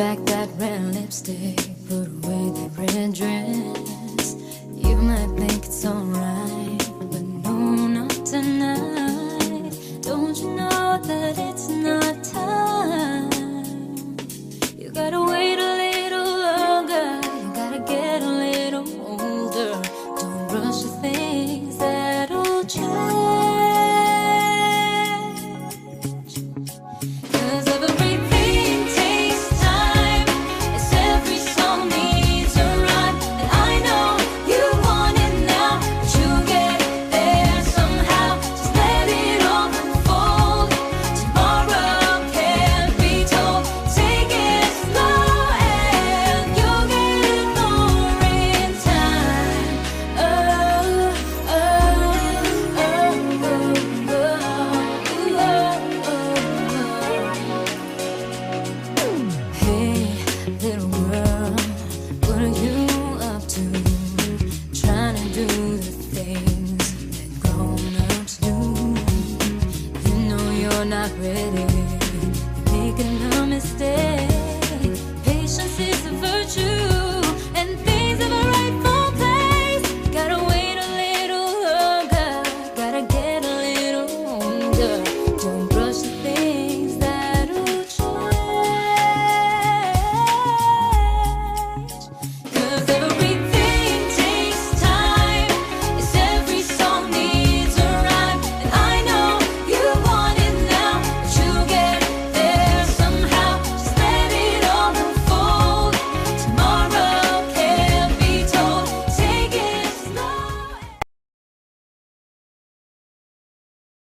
back that red lipstick, put away that red dress. You might think it's alright, but no, not tonight. Don't you know that it's not time? You gotta wait a little longer, you gotta get a little older. Don't rush the things that'll change. Not ready, you're making a mistake.